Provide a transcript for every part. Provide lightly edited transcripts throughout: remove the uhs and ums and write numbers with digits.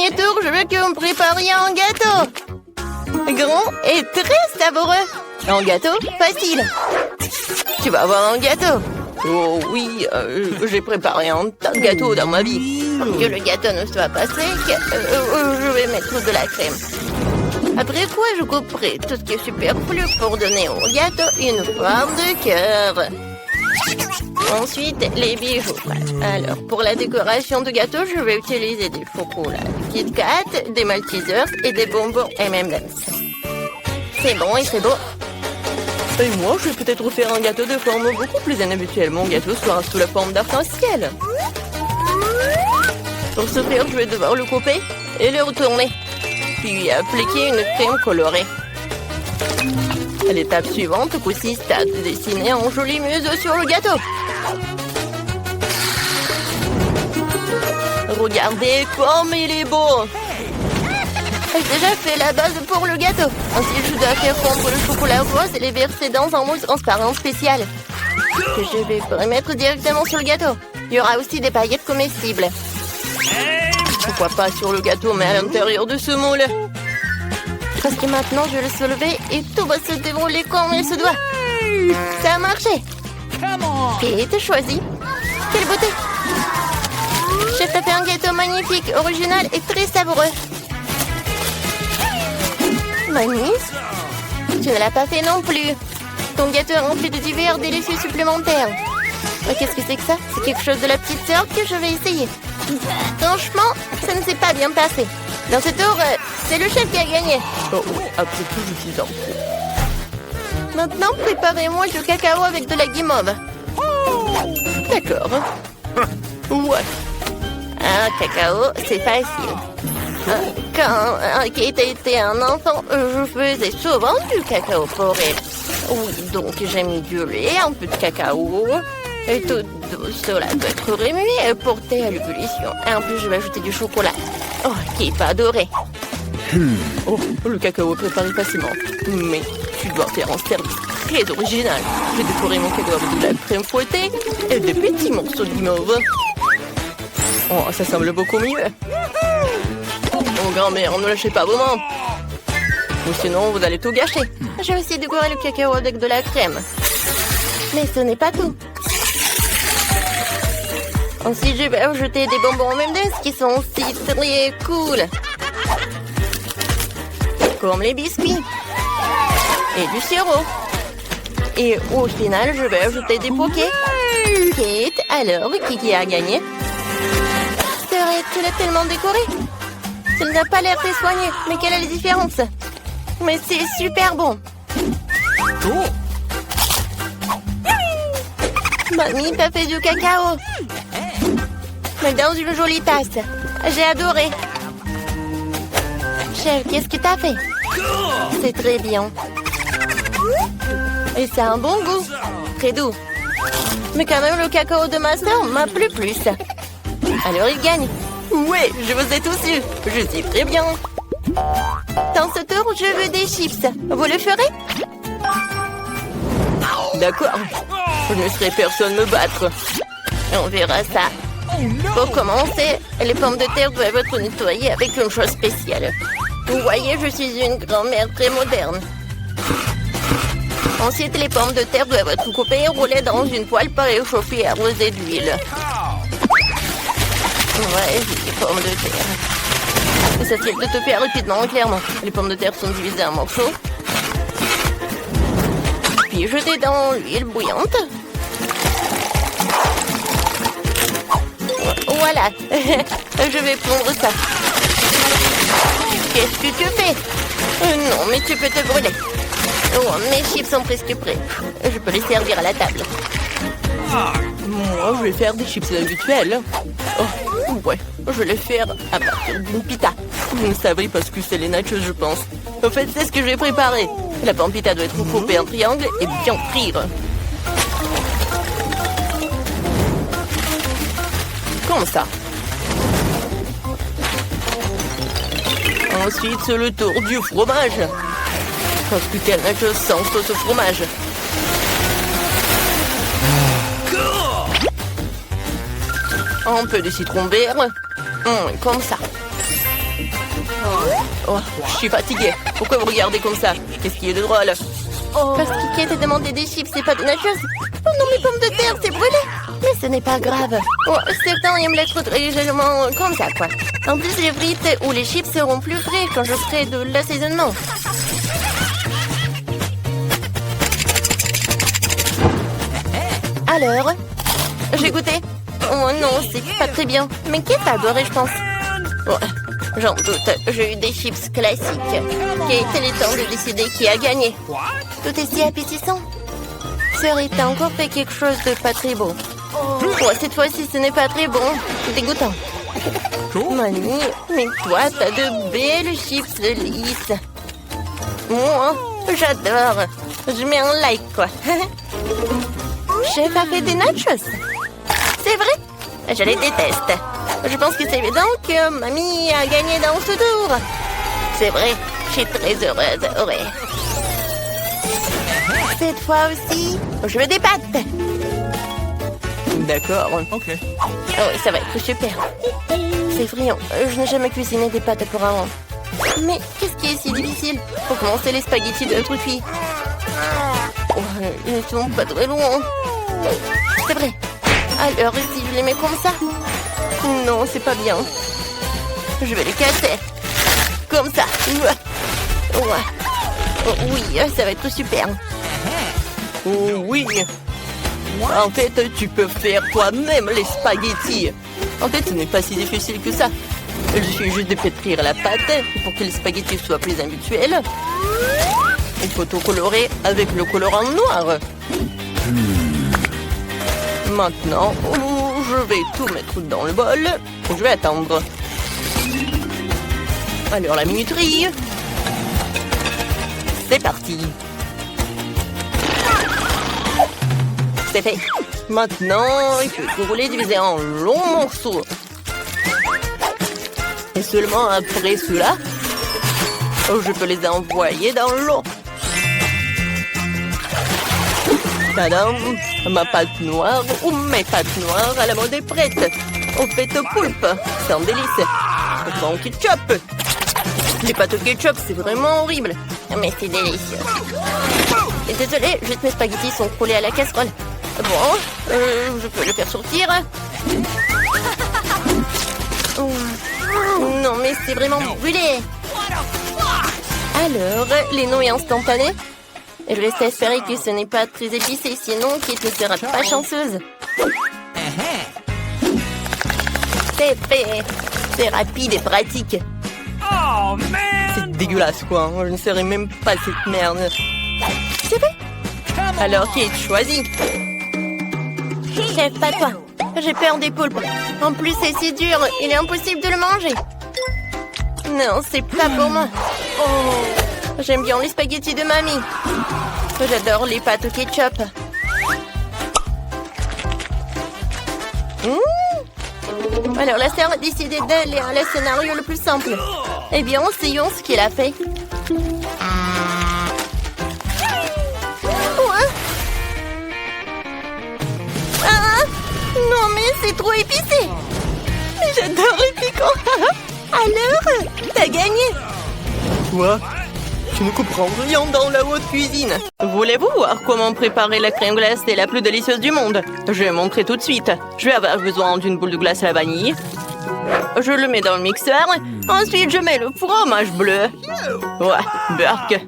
dernier tour, je veux que vous me prépariez un gâteau. Grand et très savoureux. Un gâteau facile. Tu vas avoir un gâteau. Oh oui, j'ai préparé un tas de gâteaux dans ma vie. Pour que le gâteau ne soit pas sec, je vais mettre de la crème. Après quoi, je couperai tout ce qui est superflu pour donner au gâteau une forme de cœur. Ensuite, les bijoux. Alors, pour la décoration du gâteau, je vais utiliser des chocolats Kit Kat, des Maltesers et des bonbons M&M's. C'est bon et c'est beau. Et moi, je vais peut-être faire un gâteau de forme beaucoup plus inhabituelle. Mon gâteau sera sous la forme d'arc-en-ciel. Pour ce faire, je vais devoir le couper et le retourner. Puis appliquer une crème colorée. À l'étape suivante, consiste à dessiner un joli muse sur le gâteau. Regardez comme il est beau! J'ai déjà fait la base pour le gâteau. Ensuite, je dois faire fondre le chocolat rose et les verser dans un mousse transparent spécial que je vais mettre directement sur le gâteau. Il y aura aussi des paillettes comestibles. Pourquoi pas sur le gâteau, mais à l'intérieur de ce moule? Parce que maintenant, je vais le soulever et tout va se dérouler comme il se doit. Ça a marché. Kate, choisis. Quelle beauté! Chef t'a fait un gâteau magnifique, original et très savoureux. Manis, tu ne l'as pas fait non plus. Ton gâteau est rempli de divers délicieux supplémentaires. Qu'est-ce que c'est que ça? C'est quelque chose de la petite sœur que je vais essayer. Franchement, ça ne s'est pas bien passé. Dans ce tour, c'est le chef qui a gagné. Oh oui, après tout, je suis en faux. Maintenant, préparez-moi du cacao avec de la guimauve. D'accord. Ouais. Un cacao, c'est facile. Quand Kate était un enfant, je faisais souvent du cacao pour elle. Oui, donc j'ai mis du lait, un peu de cacao. Et tout cela doit être remué et porté à l'ébullition. Et en plus, je vais ajouter du chocolat. Oh, Kate va adorer. Oh, le cacao est préparé facilement. Mais tu dois faire un service très original. J'ai décoré mon cacao avec de la crème fouettée et des petits morceaux de guimauve. Oh, ça semble beaucoup mieux. Oh, grand-mère, ne lâchez pas vos mains. Ou sinon, vous allez tout gâcher. J'ai aussi décoré le cacao avec de la crème. Mais ce n'est pas tout. Ensuite, je vais ajouter des bonbons M&M's qui sont aussi très cool. Comme les biscuits. Et du sirop. Et au final, je vais ajouter des pokés. Kate, alors, qui a gagné? C'est vrai, tu l'as tellement décoré. Ça n'a pas l'air très soigné, mais quelle est la différence? Mais c'est super bon. Mamie, t'as fait du cacao. Mais dans une jolie tasse. J'ai adoré. Chef, qu'est-ce que t'as fait? C'est très bien. Et ça a un bon goût. Très doux. Mais quand même, le cacao de ma soeur m'a plu plus. Alors il gagne. Ouais, je vous ai tous eu. Je suis très bien. Dans ce tour, je veux des chips. Vous le ferez? D'accord. Je ne laisserai personne me battre. On verra ça. Pour commencer, les pommes de terre doivent être nettoyées avec une chose spéciale. Vous voyez, je suis une grand-mère très moderne. Ensuite, les pommes de terre doivent être coupées et roulées dans une poêle préchauffée et arrosée d'huile. Ouais, j'ai des pommes de terre. Ça tire de te faire rapidement, clairement. Les pommes de terre sont divisées en morceaux. Puis jetées dans l'huile bouillante. Voilà. Je vais prendre ça. Qu'est-ce que tu fais? Non, mais tu peux te brûler. Oh, mes chips sont presque prêts. Je peux les servir à la table. Moi, je vais faire des chips habituels. Oh, ouais, je vais les faire à partir d'une pita. Vous ne savez pas ce que c'est les nachos, je pense. En fait, c'est ce que je vais préparer. La pampita doit être coupée en triangle et bien frire. Comme ça. Ensuite, c'est le tour du fromage. Parce que quelle nachos sans sauce au fromage. Un peu de citron vert. Comme ça. Oh, je suis fatiguée. Pourquoi vous regardez comme ça? Qu'est-ce qui est de drôle? Parce qu'Ikea t'a demandé des chips, c'est pas des nachos. Oh non, mes pommes de terre, c'est brûlé. Mais ce n'est pas grave. Oh, certains aiment l'être légèrement comme ça, quoi. En plus, les frites ou les chips seront plus frais quand je ferai de l'assaisonnement. Alors, j'ai goûté. Oh non, c'est pas très bien. Mais qui t'a adoré, je pense. Oh, j'en doute, j'ai eu des chips classiques. Kate, il est temps de décider qui a gagné. Tout est si appétissant. Serait encore fait quelque chose de pas très bon. Oh, cette fois-ci, ce n'est pas très bon. C'est dégoûtant. Mamie, mais toi, t'as de belles chips lisses. Moi, j'adore. Je mets un like, quoi. Chef a fait des nachos. C'est vrai? Je les déteste. Je pense que c'est évident que mamie a gagné dans ce tour. C'est vrai, je suis très heureuse. Ouais. Cette fois aussi, je veux des pâtes. D'accord. Ok. Oh, ça va être super. C'est friand. Je n'ai jamais cuisiné des pâtes auparavant. Mais qu'est-ce qui est si difficile pour commencer les spaghettis de l'autre fille? Oh, ils ne sont pas très loin. C'est vrai. Alors, si je les mets comme ça? Non, c'est pas bien. Je vais les casser. Comme ça. Ouais. Oh, oui, ça va être super. Oh oui. En fait, tu peux faire toi-même les spaghettis. En fait, ce n'est pas si difficile que ça. Il suffit juste de pétrir la pâte pour que les spaghettis soient plus habituels. Il faut tout colorer avec le colorant noir. Maintenant, je vais tout mettre dans le bol. Je vais attendre. Alors, la minuterie. C'est parti. C'est fait. Maintenant, il faut tout rouler, diviser en longs morceaux. Et seulement après cela, je peux les envoyer dans l'eau. Tadam! Ma pâte noire ou mes pâtes noires à la mode est prête. On fait au poulpe. C'est un délice. Bon ketchup. Les pâtes au ketchup, c'est vraiment horrible. Mais c'est délicieux. Et désolé, juste mes spaghettis sont collés à la casserole. Bon, je peux le faire sortir. Non, mais c'est vraiment brûlé. Alors, les nouilles instantanées. Je reste à espérer que ce n'est pas très épicé, sinon Kate ne sera pas chanceuse. C'est fait. C'est rapide et pratique. C'est dégueulasse, quoi. Je ne serais même pas cette merde. C'est fait. Alors, Kate, choisis. Chef, pas toi. J'ai peur des poulpes. En plus, c'est si dur. Il est impossible de le manger. Non, c'est pas pour moi. Oh, j'aime bien les spaghettis de mamie. J'adore les pâtes au ketchup. Alors, la sœur a décidé d'aller à le scénario le plus simple. Eh bien, essayons ce qu'il a fait. Non, mais c'est trop épicé. J'adore les piquants. Alors, t'as gagné. Quoi? Tu ne comprends rien dans la haute cuisine. Voulez-vous voir comment préparer la crème glacée la plus délicieuse du monde? Je vais montrer tout de suite. Je vais avoir besoin d'une boule de glace à la vanille. Je le mets dans le mixeur. Ensuite, je mets le fromage bleu. Ouais, Burke.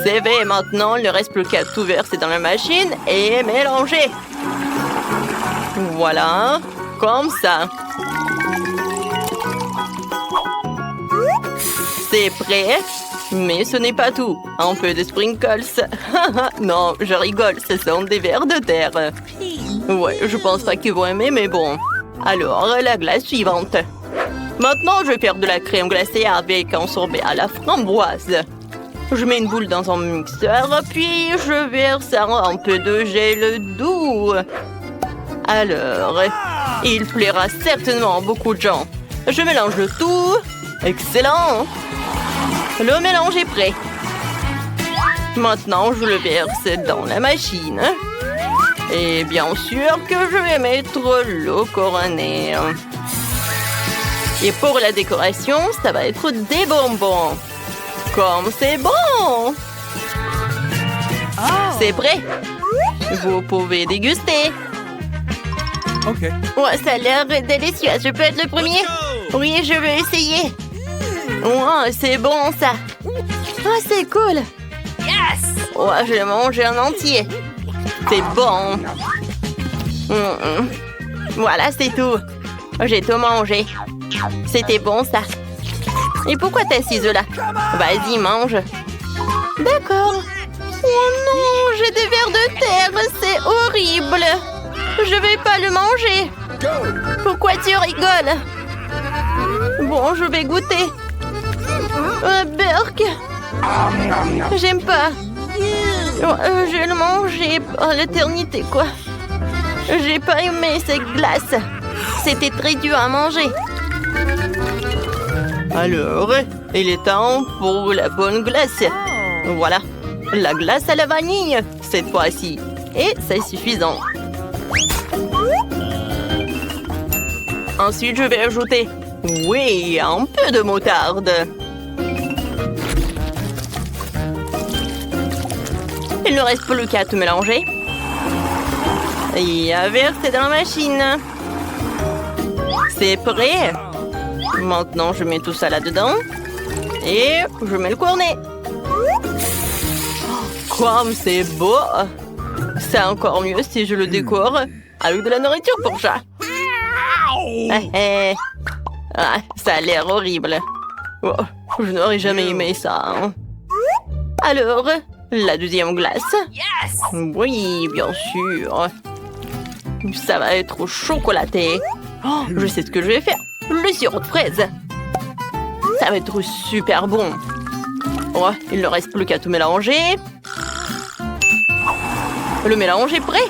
C'est fait. Maintenant, il ne reste plus qu'à tout verser dans la machine et mélanger. Voilà, comme ça. C'est prêt, mais ce n'est pas tout. Un peu de sprinkles. Non, je rigole, ce sont des vers de terre. Ouais, je pense pas qu'ils vont aimer, mais bon. Alors, la glace suivante. Maintenant, je vais faire de la crème glacée avec un sorbet à la framboise. Je mets une boule dans un mixeur, puis je verse un peu de gel doux. Alors, il plaira certainement à beaucoup de gens. Je mélange le tout. Excellent! Le mélange est prêt. Maintenant, je le verse dans la machine. Et bien sûr que je vais mettre l'eau couronnée. Et pour la décoration, ça va être des bonbons. Comme c'est bon! C'est prêt. Vous pouvez déguster. OK. Ouais, ça a l'air délicieux. Je peux être le premier? Oui, je veux essayer. Ouais, c'est bon ça. Ah, c'est cool. Ouais, je vais manger en entier. C'est bon. Voilà, c'est tout. J'ai tout mangé. C'était bon, ça. Et pourquoi t'es assise là? Vas-y, mange. D'accord. Oh non, j'ai des vers de terre. C'est horrible. Je vais pas le manger. Pourquoi tu rigoles? Bon, je vais goûter. Burk. J'aime pas. Je vais le manger à l'éternité, quoi. J'ai pas aimé cette glace. C'était très dur à manger. Alors, il est temps pour la bonne glace. Voilà, la glace à la vanille, cette fois-ci. Et c'est suffisant. Ensuite, je vais ajouter, oui, un peu de moutarde. Il ne reste plus qu'à tout mélanger. Et à verser dans la machine. C'est prêt. Maintenant, je mets tout ça là-dedans. Et je mets le cornet. Comme c'est beau. C'est encore mieux si je le décore avec de la nourriture pour chat. Ah, ça a l'air horrible. Oh, je n'aurais jamais aimé ça. Hein. Alors, la deuxième glace. Oui, bien sûr. Ça va être chocolaté. Oh, je sais ce que je vais faire. Le sirop de fraise. Ça va être super bon. Oh, il ne reste plus qu'à tout mélanger. Le mélange est prêt.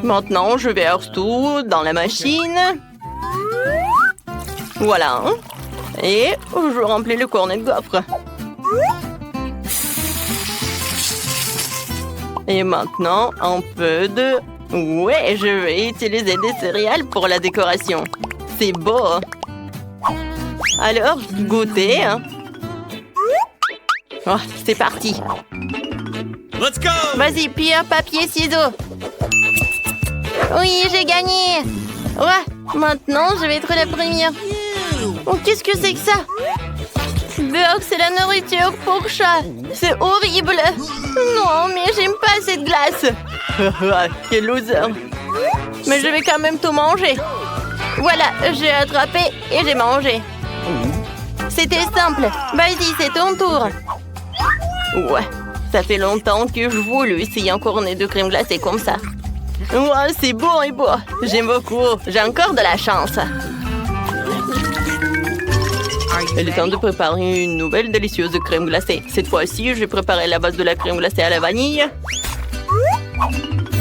Maintenant, je verse tout dans la machine. Voilà. Et je remplis le cornet de gaufre. Et maintenant, un peu de... Ouais, je vais utiliser des céréales pour la décoration. C'est beau. Alors, goûtez. Oh, c'est parti. Let's go! Vas-y, pierre, papier, ciseaux. Oui, j'ai gagné. Ouais, maintenant, je vais être la première. Oh, qu'est-ce que c'est que ça? Burk, c'est la nourriture pour chat. C'est horrible. Non, mais j'aime pas cette glace. Quel loser. Mais je vais quand même tout manger. Voilà, j'ai attrapé et j'ai mangé. C'était simple. Vas-y, c'est ton tour. Ouais, ça fait longtemps que je voulais essayer un cornet de crème glacée comme ça. Ouais, c'est bon et beau. J'aime beaucoup. J'ai encore de la chance. Il est temps de préparer une nouvelle délicieuse crème glacée. Cette fois-ci, j'ai préparé la base de la crème glacée à la vanille.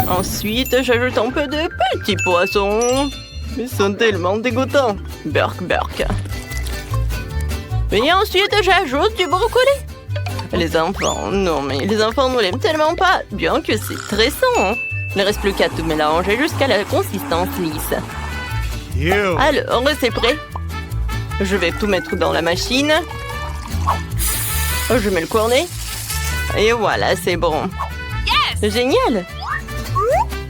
Ensuite, j'ajoute un peu de petits poissons. Ils sont tellement dégoûtants. Burk, burk. Et ensuite, j'ajoute du brocoli. Les enfants, non mais les enfants ne l'aiment tellement pas, bien que c'est très sain. Il ne reste plus qu'à tout mélanger jusqu'à la consistance lisse. Alors, c'est prêt. Je vais tout mettre dans la machine. Je mets le cornet. Et voilà, c'est bon. Génial.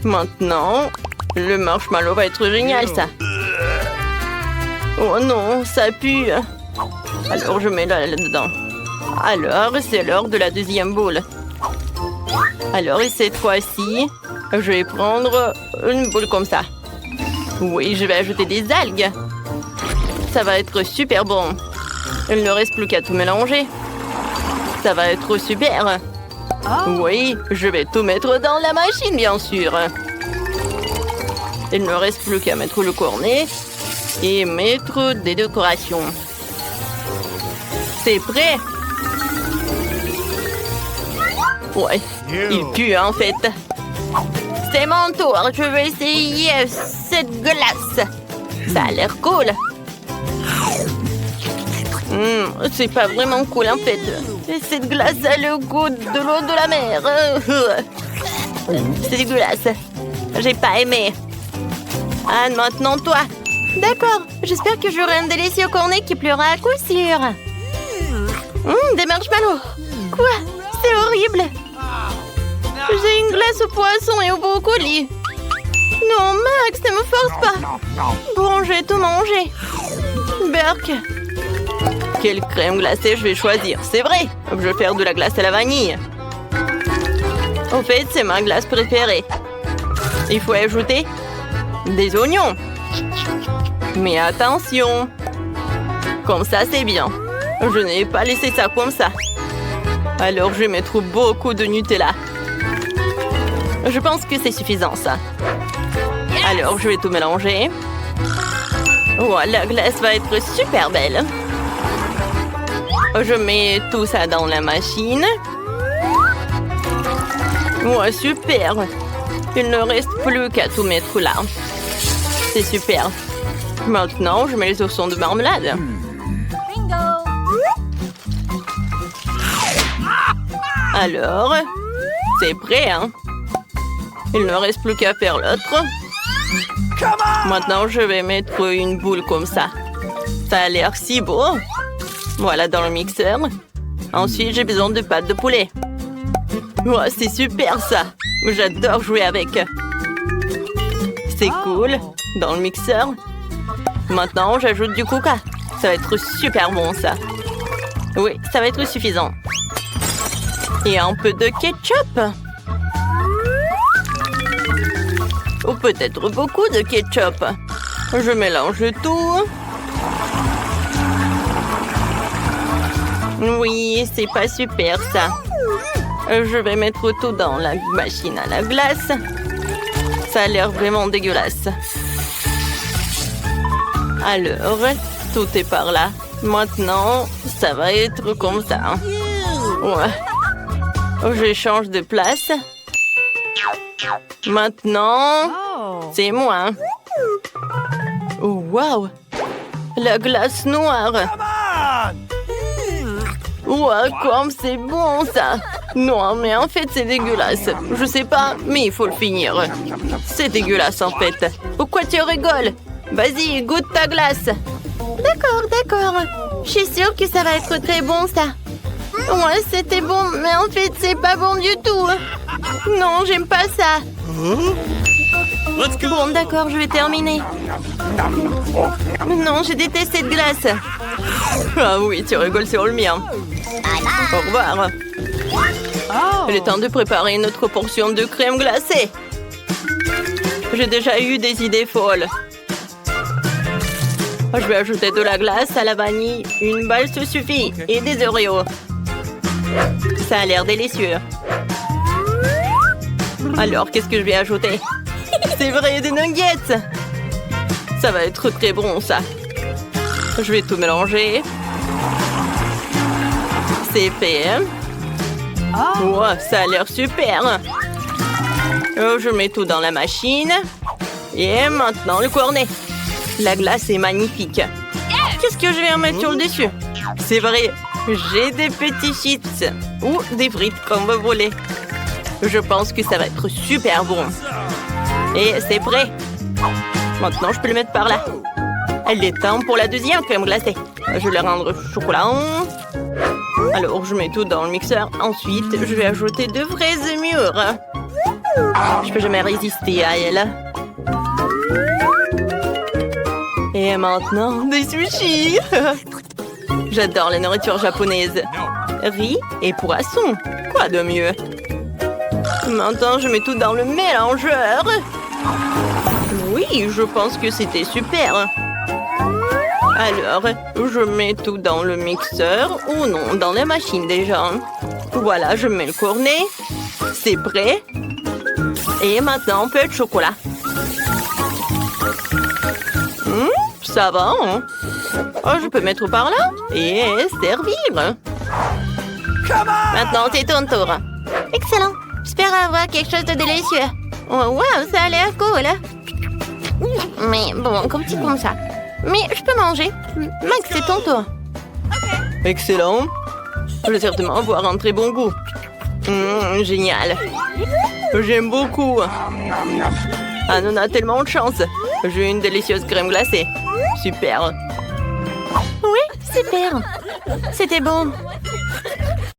Maintenant, le marshmallow va être génial, ça. Oh non, ça pue. Alors, je mets là-dedans. Alors, c'est l'heure de la deuxième boule. Alors, et cette fois-ci, je vais prendre une boule comme ça. Oui, je vais ajouter des algues. Ça va être super bon. Il ne reste plus qu'à tout mélanger. Ça va être super. Oui, je vais tout mettre dans la machine, bien sûr. Il ne reste plus qu'à mettre le cornet et mettre des décorations. C'est prêt. Ouais, il pue en fait. C'est mon tour, je vais essayer cette glace. Ça a l'air cool. C'est pas vraiment cool en fait. Cette glace a le goût de l'eau de la mer. C'est dégueulasse. J'ai pas aimé. Anne, maintenant toi. D'accord, j'espère que j'aurai un délicieux cornet qui plaira à coup sûr. Des marshmallows. Quoi? C'est horrible. J'ai une glace au poisson et au brocoli. Non, Max, ne me force pas. Bon, j'ai tout mangé. Burk. Quelle crème glacée je vais choisir? C'est vrai, je vais faire de la glace à la vanille. En fait, c'est ma glace préférée. Il faut ajouter des oignons. Mais attention. Comme ça, c'est bien. Je n'ai pas laissé ça comme ça. Alors, je vais mettre beaucoup de Nutella. Je pense que c'est suffisant, ça. Alors, je vais tout mélanger. Oh, la glace va être super belle. Je mets tout ça dans la machine. Ouais, super. Il ne reste plus qu'à tout mettre là. C'est super. Maintenant, je mets les oursons de marmelade. Alors, c'est prêt, hein? Il ne reste plus qu'à faire l'autre. Maintenant, je vais mettre une boule comme ça. Ça a l'air si beau. Voilà, dans le mixeur. Ensuite, j'ai besoin de pâte de poulet. Oh, c'est super, ça. J'adore jouer avec. C'est cool. Dans le mixeur. Maintenant, j'ajoute du coca. Ça va être super bon, ça. Oui, ça va être suffisant. Et un peu de ketchup. Ou peut-être beaucoup de ketchup. Je mélange tout. Oui, c'est pas super, ça. Je vais mettre tout dans la machine à la glace. Ça a l'air vraiment dégueulasse. Alors, tout est par là. Maintenant, ça va être comme ça. Ouais. Je change de place. Maintenant, c'est moi. Oh, wow! La glace noire. Ouais, comme c'est bon, ça. Non, mais en fait, c'est dégueulasse. Je sais pas, mais il faut le finir. C'est dégueulasse, en fait. Pourquoi tu rigoles? Vas-y, goûte ta glace. D'accord, d'accord. Je suis sûre que ça va être très bon, ça. Ouais, c'était bon, mais en fait, c'est pas bon du tout. Non, j'aime pas ça. Let's go. Bon, d'accord, je vais terminer. Non, je déteste cette glace. Ah oui, tu rigoles sur le mien. Au revoir. Il est temps de préparer notre portion de crème glacée. J'ai déjà eu des idées folles. Je vais ajouter de la glace à la vanille. Une balle se suffit. Et des Oreos. Ça a l'air délicieux. Alors, qu'est-ce que je vais ajouter? C'est vrai, des nuggets. Ça va être très bon, ça. Je vais tout mélanger. C'est fait. Oh, ça a l'air super. Oh, je mets tout dans la machine. Et maintenant, le cornet. La glace est magnifique. Qu'est-ce que je vais en mettre sur le dessus? C'est vrai, j'ai des petits chips. Ou des frites, comme vous voulez. Je pense que ça va être super bon. Et c'est prêt. Maintenant, je peux le mettre par là. Il est temps pour la deuxième crème glacée. Je vais la rendre chocolat. Alors, je mets tout dans le mixeur. Ensuite, je vais ajouter de fraises mûres. Je peux jamais résister à elle. Et maintenant, des sushis. J'adore la nourriture japonaise. Riz et poisson. Quoi de mieux? Maintenant, je mets tout dans le mélangeur. Oui, je pense que c'était super. Alors, je mets tout dans le mixeur. Ou non, dans la machine déjà. Voilà, je mets le cornet. C'est prêt. Et maintenant, un peu de chocolat. Ça va, hein? Oh, je peux mettre par là et servir. Maintenant, c'est ton tour. Excellent. J'espère avoir quelque chose de délicieux. Oh, wow, ça a l'air cool. Mais bon, comme petit comme ça. Mais je peux manger. Max, c'est ton tour. Excellent. Je vais certainement avoir un très bon goût. Génial. J'aime beaucoup. Anne a tellement de chance. J'ai une délicieuse crème glacée. Super. Oui, super. C'était bon.